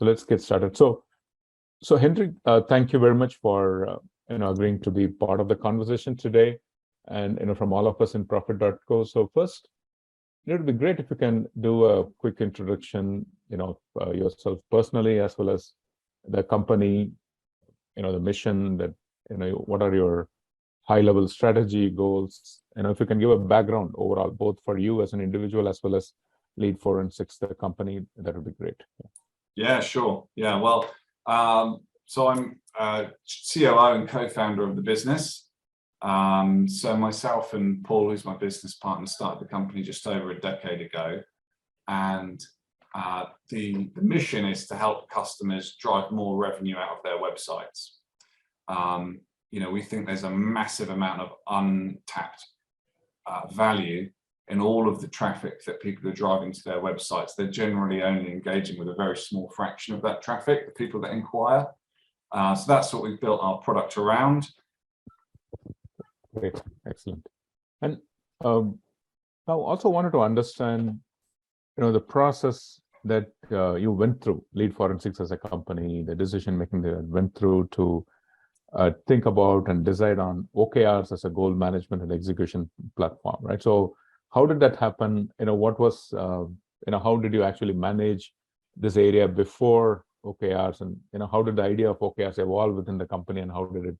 So let's get started. So Henry, thank you very much for agreeing to be part of the conversation today, and from all of us in Profit.co. So first, it would be great if you can do a quick introduction, yourself personally as well as the company, the mission, that what are your high-level strategy goals, if you can give a background overall, both for you as an individual as well as Lead Forensics, the company, that would be great. Yeah, sure. Yeah, well, so I'm COO and co-founder of the business. So myself and Paul, who's my business partner, started the company just over a decade ago. And the mission is to help customers drive more revenue out of their websites. We think there's a massive amount of untapped value in all of the traffic that people are driving to their websites. They're generally only engaging with a very small fraction of that traffic, the people that inquire. So that's what we've built our product around. Great, excellent. And I also wanted to understand, the process that you went through, Lead Forensics as a company, the decision making that went through to think about and decide on OKRs as a goal management and execution platform, right? So how did that happen? What was, how did you actually manage this area before OKRs, and how did the idea of OKRs evolve within the company, and how do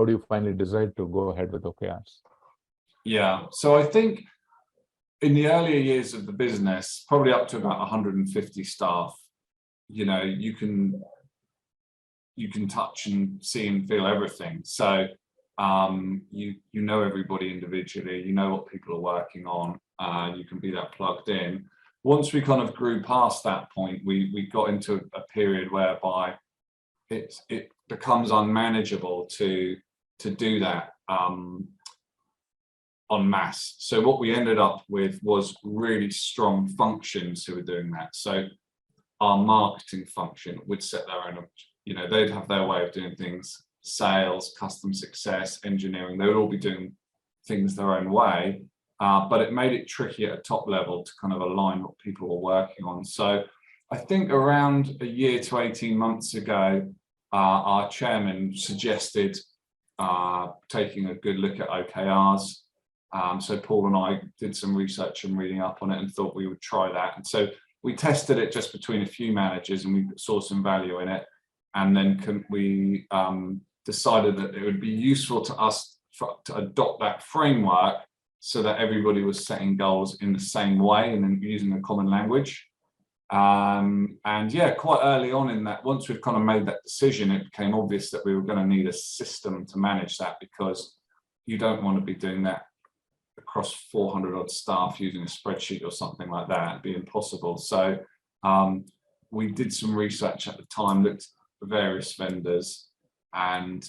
you finally decide to go ahead with OKRs? Yeah, so I think in the earlier years of the business, probably up to about 150 staff, you can touch and see and feel everything. So you know everybody individually, you know what people are working on, you can be that plugged in. Once we kind of grew past that point, we got into a period whereby it becomes unmanageable to do that en masse. So what we ended up with was really strong functions who were doing that. So our marketing function would set their own, they'd have their way of doing things, sales, customer success, engineering, they would all be doing things their own way. But it made it tricky at a top level to kind of align what people were working on. So I think around a year to 18 months ago, our chairman suggested taking a good look at OKRs. So Paul and I did some research and reading up on it and thought we would try that. And so we tested it just between a few managers and we saw some value in it. And then we decided that it would be useful to us to adopt that framework so that everybody was setting goals in the same way and then using a common language. And yeah, quite early on in that, once we've kind of made that decision, it became obvious that we were going to need a system to manage that, because you don't want to be doing that across 400 odd staff using a spreadsheet or something like that. It'd be impossible. So we did some research at the time, looked at various vendors, and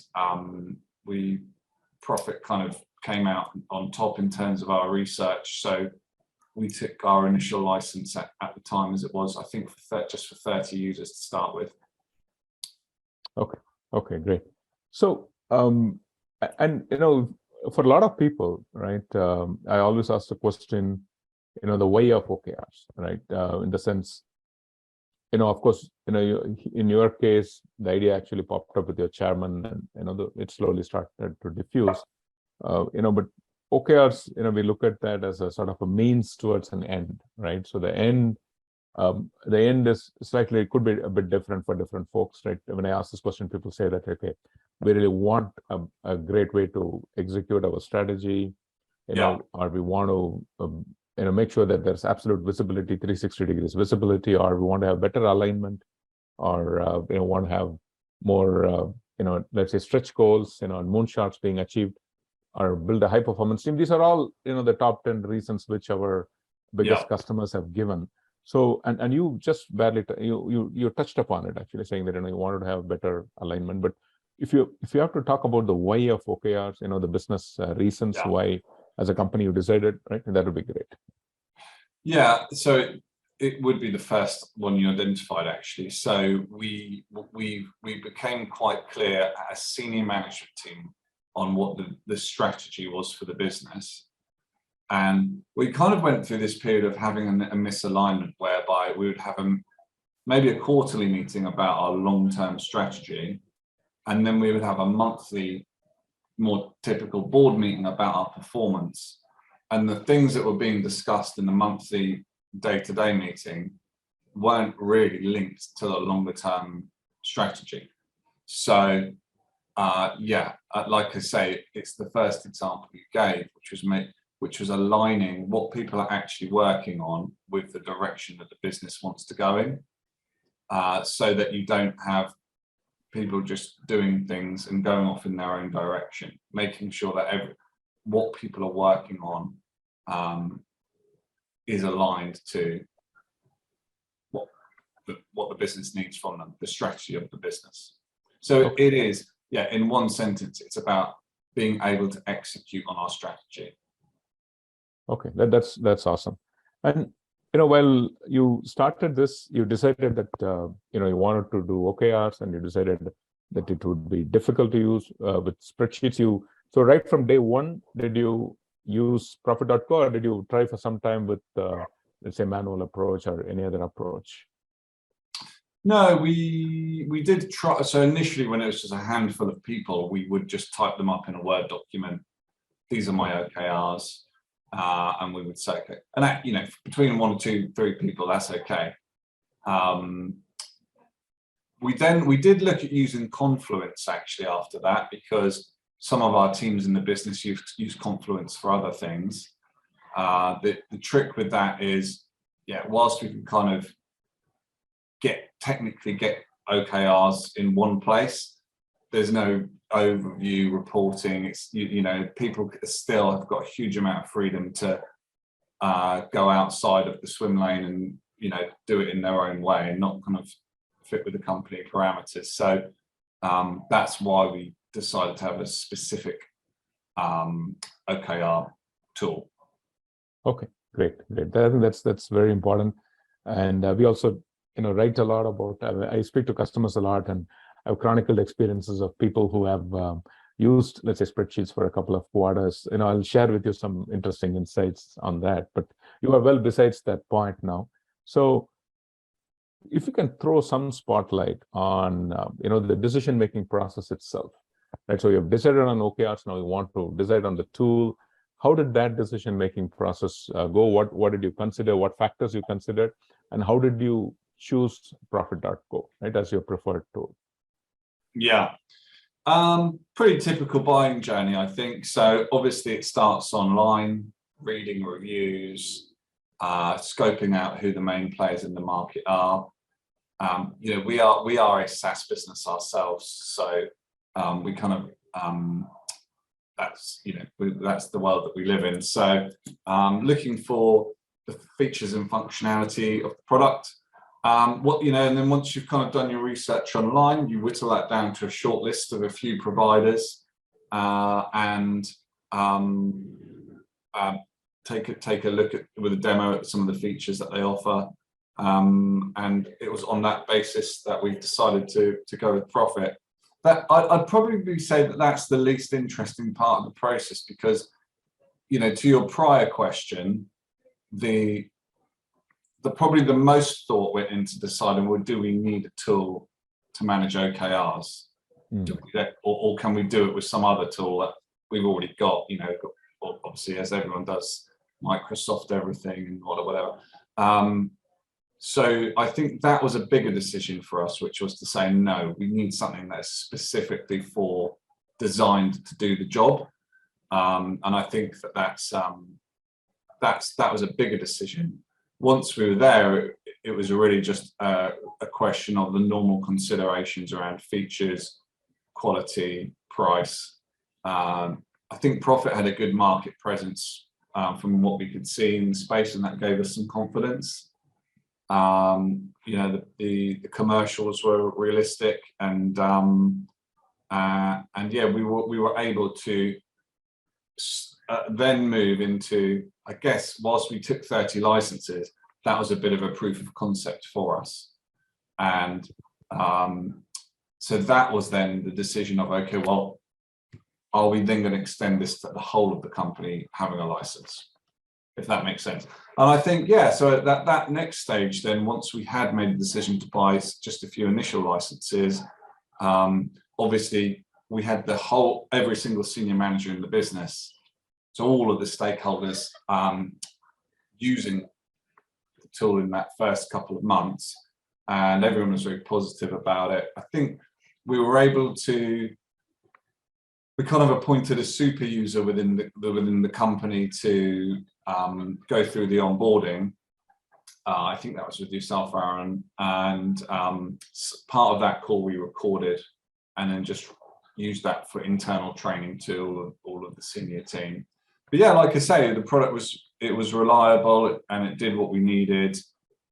Profit kind of came out on top in terms of our research. So we took our initial license at the time, as it was, I think, just for 30 users to start with. Okay, great. So, for a lot of people, right, I always ask the question, the way of OKRs, right? In the sense, of course, in your case, the idea actually popped up with your chairman, and, it slowly started to diffuse, but OKRs, we look at that as a sort of a means towards an end, right? So the end is slightly, it could be a bit different for different folks, right? When I ask this question, people say that, okay, we really want a great way to execute our strategy, or we want to, make sure that there's absolute visibility, 360 degrees visibility, or we want to have better alignment, or, want to have more, let's say stretch goals, and moonshots being achieved, or build a high performance team. These are all, the top 10 reasons which our biggest customers have given. So, and you just barely, you touched upon it, actually, saying that, you wanted to have better alignment. But if you have to talk about the why of OKRs, the business reasons why as a company you decided, right, that would be great. Yeah, so it would be the first one you identified, actually. So we became quite clear as senior management team on what the strategy was for the business. And we kind of went through this period of having a misalignment whereby we would have maybe a quarterly meeting about our long-term strategy, and then we would have a monthly, more typical board meeting about our performance. And the things that were being discussed in the monthly day-to-day meeting weren't really linked to the longer-term strategy. So like I say, it's the first example you gave, which was aligning what people are actually working on with the direction that the business wants to go in, so that you don't have people just doing things and going off in their own direction, making sure that what people are working on is aligned to what the business needs from them, the strategy of the business. So Okay. it is, in one sentence, it's about being able to execute on our strategy. Okay, that's awesome. And while you started this, you decided that you wanted to do OKRs, and you decided that it would be difficult to use with spreadsheets. So right from day one, did you use Profit.co, or did you try for some time with let's say manual approach or any other approach? No, we did try. So initially, when it was just a handful of people, we would just type them up in a Word document. These are my OKRs. And we would say, okay, and that, between 1 or 2, 3 people, that's okay. We did look at using Confluence actually after that, because some of our teams in the business use Confluence for other things. The trick with that is, whilst we can kind of technically get OKRs in one place, there's no overview reporting. It's people still have got a huge amount of freedom to go outside of the swim lane and do it in their own way and not kind of fit with the company parameters. So that's why we decided to have a specific OKR tool. Okay, great. I think that's very important. And we also write a lot about. I speak to customers a lot, and I've chronicled experiences of people who have used, let's say, spreadsheets for a couple of quarters. I'll share with you some interesting insights on that. But you are well besides that point now. So if you can throw some spotlight on the decision-making process itself, right? So you've decided on OKRs, now you want to decide on the tool. How did that decision-making process go? What did you consider? What factors you considered? And how did you choose Profit.co, right, as your preferred tool? Yeah, pretty typical buying journey, I think. So obviously it starts online, reading reviews, scoping out who the main players in the market are. We are a SaaS business ourselves, so we kind of that's the world that we live in. So looking for the features and functionality of the product. And then once you've kind of done your research online, you whittle that down to a short list of a few providers, and take a look with a demo at some of the features that they offer. And it was on that basis that we decided to go with Profit. That I'd probably say that that's the least interesting part of the process, because to your prior question, probably the most thought went into deciding, well, do we need a tool to manage OKRs? Or can we do it with some other tool that we've already got? Obviously, as everyone does, Microsoft everything and whatever. So I think that was a bigger decision for us, which was to say, no, we need something that's specifically designed to do the job. And I think that was a bigger decision. Once we were there, it was really just a question of the normal considerations around features, quality, price. I think Profit had a good market presence from what we could see in the space, and that gave us some confidence. The commercials were realistic, and we were able to then move into, I guess, whilst we took 30 licenses, that was a bit of a proof of concept for us. And so that was then the decision of, okay, well, are we then going to extend this to the whole of the company having a license? if that makes sense. And I think, yeah, so at that next stage, then once we had made the decision to buy just a few initial licenses, obviously we had every single senior manager in the business, so all of the stakeholders using the tool in that first couple of months, and everyone was very positive about it. I think we were able to, we kind of appointed a super user within the company to go through the onboarding. I think that was with yourself, Aaron, and part of that call we recorded and then just used that for internal training to all of the senior team. But yeah, like I say, the product was reliable and it did what we needed,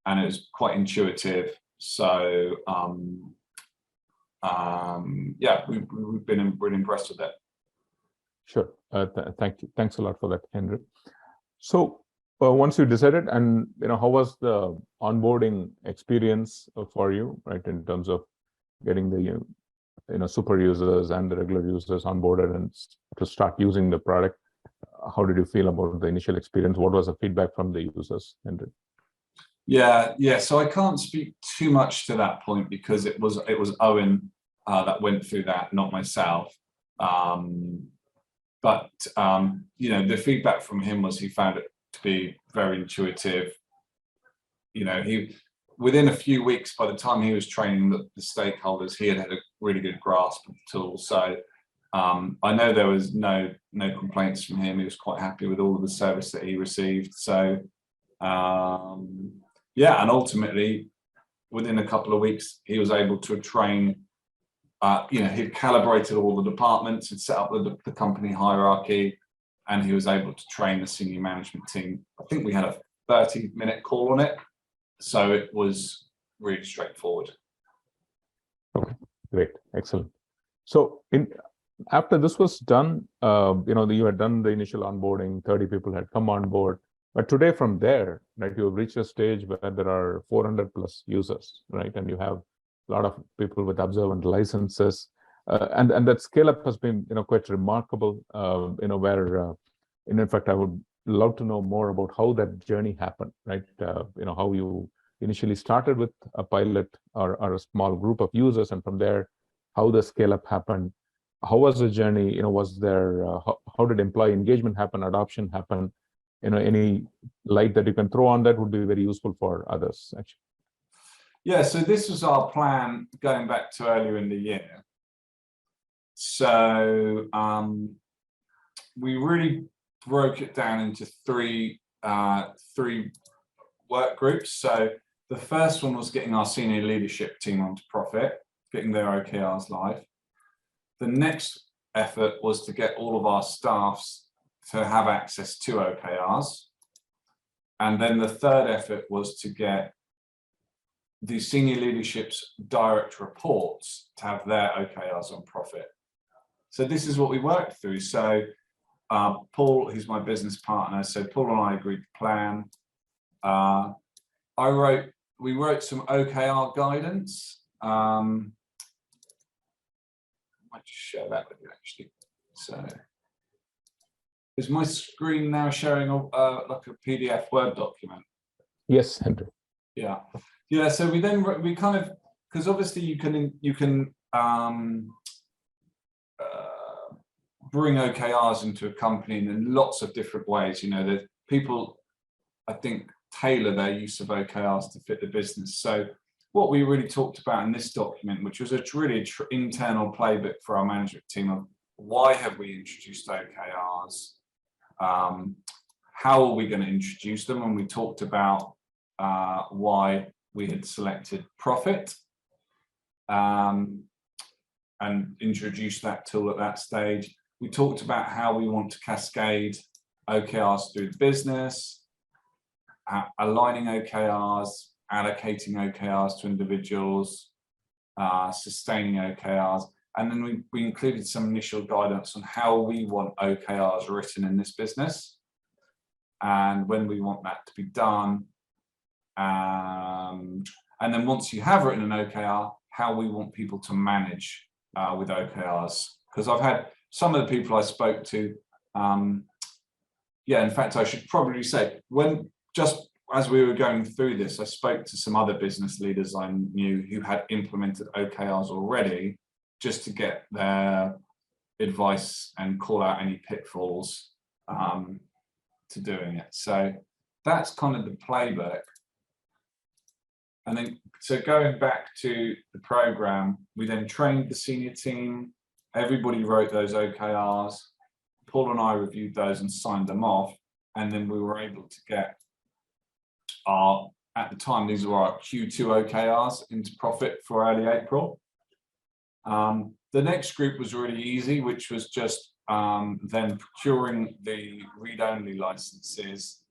and it was quite intuitive. So yeah, we've been really impressed with it. Sure. Thank you. Thanks a lot for that, Henry. So once you decided, and how was the onboarding experience for you, right, in terms of getting the super users and the regular users onboarded and to start using the product? How did you feel about the initial experience? What was the feedback from the users, Henry? Yeah. So I can't speak too much to that point because it was Owen that went through that, not myself. But the feedback from him was he found it to be very intuitive. He within a few weeks, by the time he was training the stakeholders, he had a really good grasp of the tool. So I know there was no complaints from him. He was quite happy with all of the service that he received. So yeah, and ultimately within a couple of weeks he was able to train. He'd calibrated all the departments, he'd set up the company hierarchy, and he was able to train the senior management team. I think we had a 30-minute call on it, so it was really straightforward. Okay, great, excellent. So after this was done, you had done the initial onboarding, 30 people had come on board, but today from there, right, you've reached a stage where there are 400 plus users, right, and you have a lot of people with observant licenses, and that scale up has been quite remarkable. Where in fact I would love to know more about how that journey happened, right? How you initially started with a pilot or a small group of users, and from there how the scale up happened. How was the journey? Was there how did employee engagement happen, adoption happen? Any light that you can throw on that would be very useful for others, actually. Yeah, so this was our plan going back to earlier in the year. So we really broke it down into three work groups. So the first one was getting our senior leadership team onto Profit, getting their OKRs live. The next effort was to get all of our staffs to have access to OKRs. And then the third effort was to get the senior leadership's direct reports to have their OKRs on Profit. So this is what we worked through. So Paul, who's my business partner, so Paul and I agreed to plan. We wrote some OKR guidance. I might just share that with you actually. So is my screen now showing like a PDF Word document? Yes, Henry. Yeah, so we kind of, because obviously you can bring OKRs into a company in lots of different ways. That people, I think, tailor their use of OKRs to fit the business. So what we really talked about in this document, which was really internal playbook for our management team of why have we introduced OKRs, how are we going to introduce them, and we talked about why we had selected Profit and introduced that tool at that stage. We talked about how we want to cascade OKRs through the business, aligning OKRs, allocating OKRs to individuals, sustaining OKRs, and then we included some initial guidance on how we want OKRs written in this business and when we want that to be done. And then once you have written an OKR, how we want people to manage with OKRs. Because I've had some of the people I spoke to yeah, in fact, I should probably say, when just as we were going through this, I spoke to some other business leaders I knew who had implemented OKRs already, just to get their advice and call out any pitfalls to doing it. So that's kind of the playbook. And then, so going back to the program, we then trained the senior team. Everybody wrote those OKRs. Paul and I reviewed those and signed them off. And then we were able to get our, at the time, these were our Q2 OKRs into profit for early April. The next group was really easy, which was just then procuring the read-only licenses,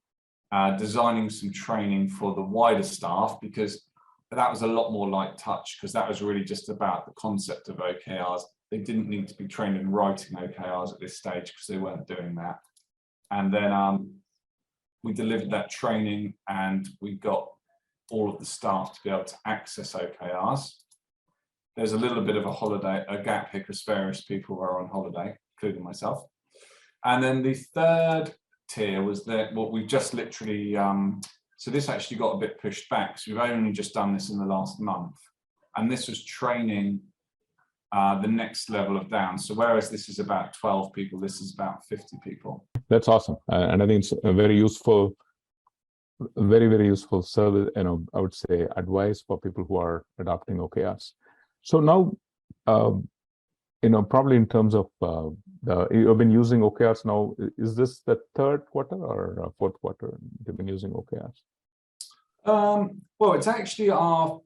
designing some training for the wider staff, because that was a lot more light touch, because that was really just about the concept of OKRs. They didn't need to be trained in writing OKRs at this stage because they weren't doing that. And then we delivered that training and we got all of the staff to be able to access OKRs. There's a little bit of a gap here because various people were on holiday, including myself. And then the third tier was that what we've just literally, so this actually got a bit pushed back. So we've only just done this in the last month. And this was training the next level of down. So whereas this is about 12 people, this is about 50 people. That's awesome. And I think it's a very useful, very, very useful service, I would say advice for people who are adopting OKRs. So now, probably in terms of you've been using OKRs now, is this the third quarter or fourth quarter you've been using OKRs? Well, it's actually our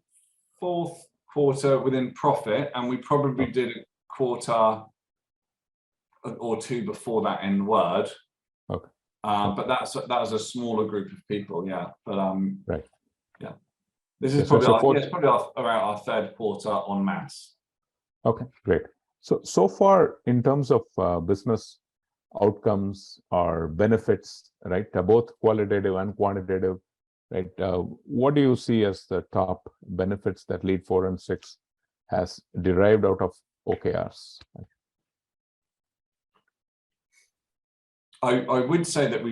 fourth quarter within profit, and we probably did a quarter or two before that in Word. Okay. But that was a smaller group of people, yeah. But right. Yeah. This is probably around our third quarter en masse. Okay, great. So far, in terms of business outcomes or benefits, right, both qualitative and quantitative, right, what do you see as the top benefits that Lead 4 and 6 has derived out of OKRs? I would say that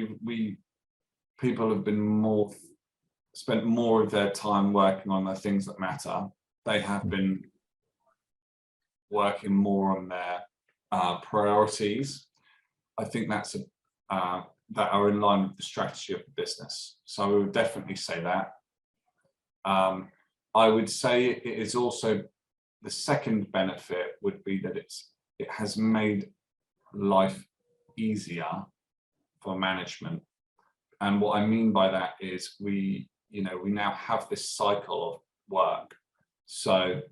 people have been spent more of their time working on the things that matter. They have been working more on their priorities. I think that's that are in line with the strategy of the business. So I would definitely say that. I would say it is also, the second benefit would be that it has made life easier for management. And what I mean by that is we now have this cycle of work. So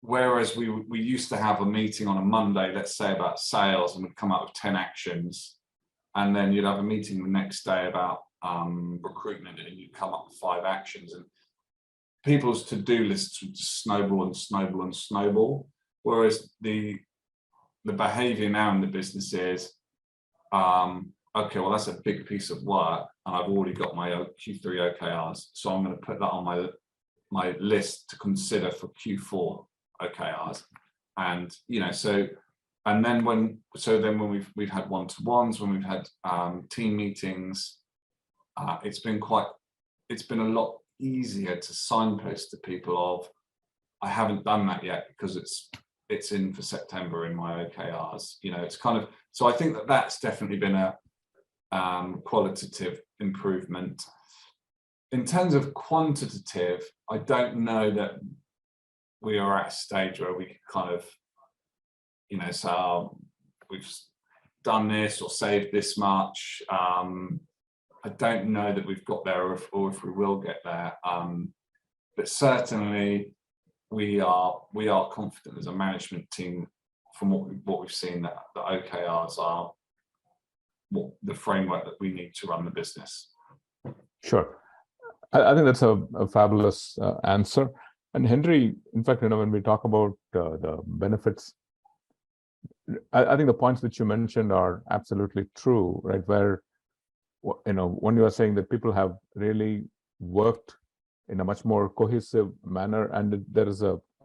whereas we used to have a meeting on a Monday, let's say about sales, and we'd come up with 10 actions, and then you'd have a meeting the next day about recruitment, and you'd come up with 5 actions, and people's to-do lists would just snowball and snowball and snowball. Whereas the behavior now in the business is, okay, well, that's a big piece of work, and I've already got my Q3 OKRs, so I'm going to put that on my list to consider for Q4 OKRs. And then when we've had one-to-ones, when we've had team meetings, it's been a lot easier to signpost to people of, I haven't done that yet because it's in for September in my OKRs. It's kind of, so I think that's definitely been a qualitative improvement. In terms of quantitative, I don't know that we are at a stage where we kind of, so we've done this or saved this much. I don't know that we've got there or if we will get there. But certainly we are confident as a management team from what we've seen that the OKRs are the framework that we need to run the business. Sure. I think that's a fabulous answer. And Henry, in fact, when we talk about the benefits, I think the points that you mentioned are absolutely true, right? Where, when you are saying that people have really worked in a much more cohesive manner, and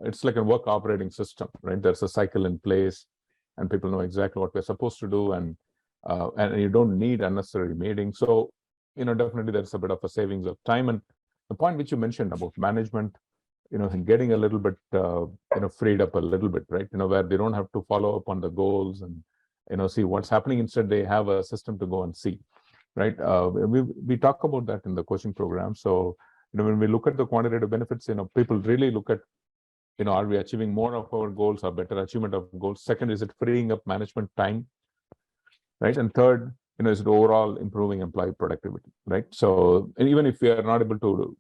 it's like a work operating system, right? There's a cycle in place, and people know exactly what we're supposed to do, and and you don't need unnecessary meetings. So, definitely there's a bit of a savings of time. And the point which you mentioned about management, getting a little bit, freed up a little bit, right? Where they don't have to follow up on the goals and, see what's happening. Instead, they have a system to go and see, right? We talk about that in the coaching program. So, when we look at the quantitative benefits, people really look at, are we achieving more of our goals or better achievement of goals? Second, is it freeing up management time, right? And third, is it overall improving employee productivity, right? So, and even if we are not able to,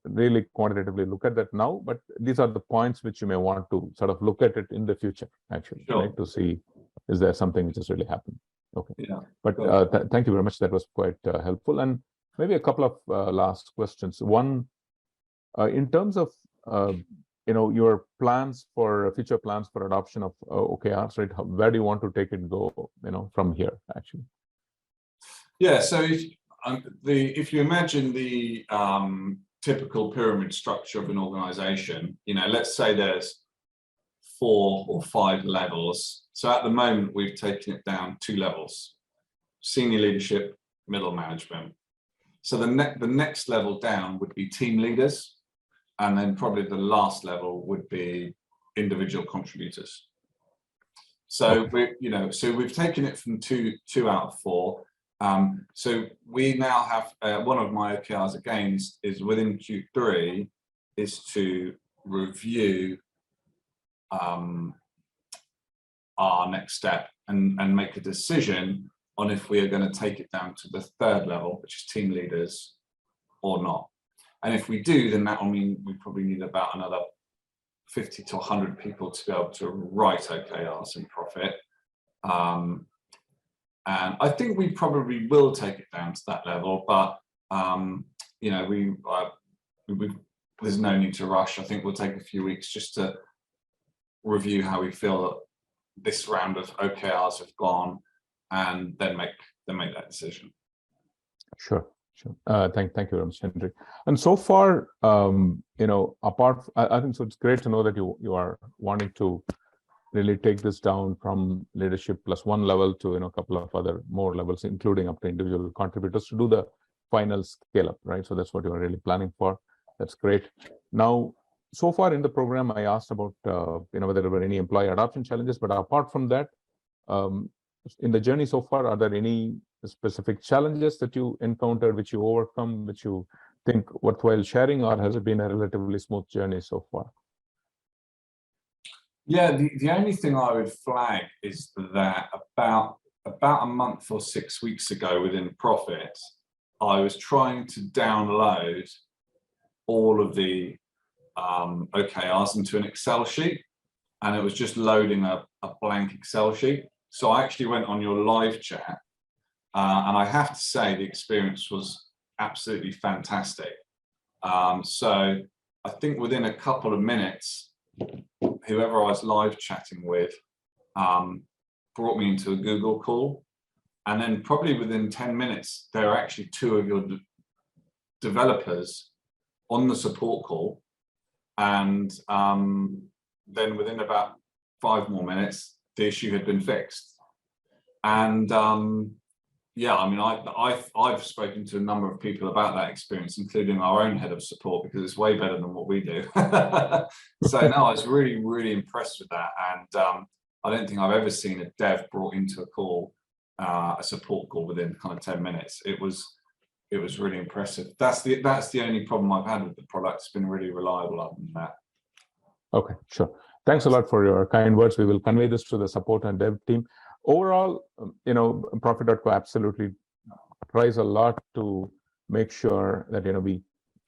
really quantitatively look at that now, but these are the points which you may want to sort of look at it in the future, actually, Sure. right? To see, is there something which has really happened? Okay. Yeah. But thank you very much. That was quite helpful. And maybe a couple of last questions. One, in terms of, your plans for future plans for adoption of OKRs, right? Where do you want to take it go, from here, actually? Yeah. So if you imagine the typical pyramid structure of an organization, let's say there's 4 or 5 levels. So at the moment, we've taken it down 2 levels: senior leadership, middle management. So the next level down would be team leaders, and then probably the last level would be individual contributors. So we've taken it from 2 out of 4. So we now have one of my OKRs again is within Q3 is to review our next step and make a decision on if we are going to take it down to the 3rd level, which is team leaders, or not. And if we do, then that will mean we probably need about another 50 to 100 people to be able to write OKRs in Profit. And I think we probably will take it down to that level, but there's no need to rush. I think we'll take a few weeks just to review how we feel that this round of OKRs have gone, and then make that decision. Sure. Thank you very much, Henry. And so far, I think so. It's great to know that you are wanting to really take this down from leadership +1 level to a couple of other more levels, including up to individual contributors, to do the final scale up, right? So that's what you are really planning for. That's great. Now, so far in the program, I asked about whether there were any employee adoption challenges, but apart from that, in the journey so far, are there any specific challenges that you encountered, which you overcome, which you think worthwhile sharing, or has it been a relatively smooth journey so far? Yeah, the only thing I would flag is that about a month or 6 weeks ago within Profit, I was trying to download all of the OKRs into an Excel sheet, and it was just loading a blank Excel sheet. So I actually went on your live chat, and I have to say the experience was absolutely fantastic. So I think within a couple of minutes, whoever I was live chatting with brought me into a Google call, and then probably within 10 minutes, there are actually 2 of your developers on the support call, and then within about 5 more minutes, the issue had been fixed. And yeah, I mean, I've spoken to a number of people about that experience, including our own head of support, because it's way better than what we do. So no, I was really, really impressed with that. And I don't think I've ever seen a dev brought into a call, a support call, within kind of 10 minutes. It was really impressive. That's the only problem I've had with the product. It's been really reliable other than that. Okay, sure. Thanks a lot for your kind words. We will convey this to the support and dev team. Overall, Profit.co absolutely tries a lot to make sure that we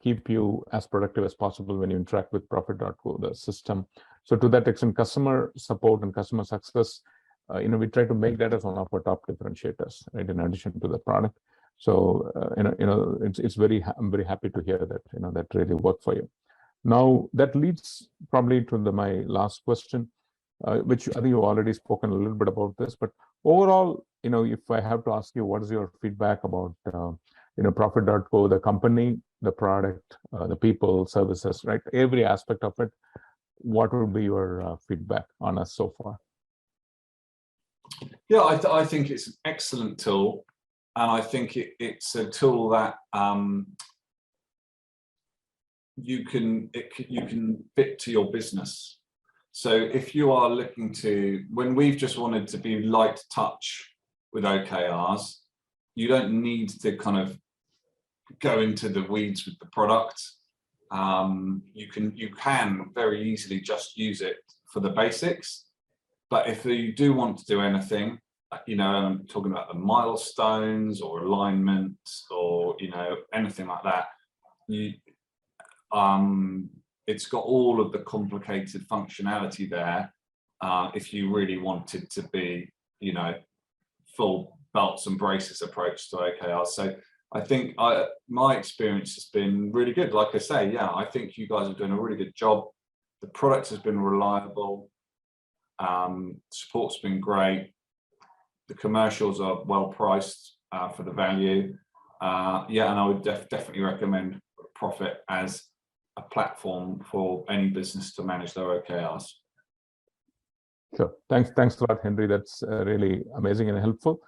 keep you as productive as possible when you interact with Profit.co, the system. So to that extent, customer support and customer success, we try to make that as one of our top differentiators, right? In addition to the product. So I'm very happy to hear that that really worked for you. Now that leads probably to my last question, which I think you've already spoken a little bit about this, but overall, if I have to ask you, what is your feedback about Profit.co, the company, the product, the people, services, right? Every aspect of it. What would be your feedback on us so far? Yeah, I think it's an excellent tool, and I think it's a tool that you can fit to your business. So if you are looking to, when we've just wanted to be light touch with OKRs, you don't need to kind of go into the weeds with the product. You can very easily just use it for the basics. But if you do want to do anything, you know, I'm talking about the milestones or alignment or, you know, anything like that, it's got all of the complicated functionality there. If you really wanted to be, you know, full belts and braces approach to OKR. So I think my experience has been really good. Like I say, yeah, I think you guys are doing a really good job. The product has been reliable. Support's been great. The commercials are well priced for the value. Yeah, and I would definitely recommend Profit as a platform for any business to manage their OKRs. Sure. Thanks a lot, Henry. That's really amazing and helpful.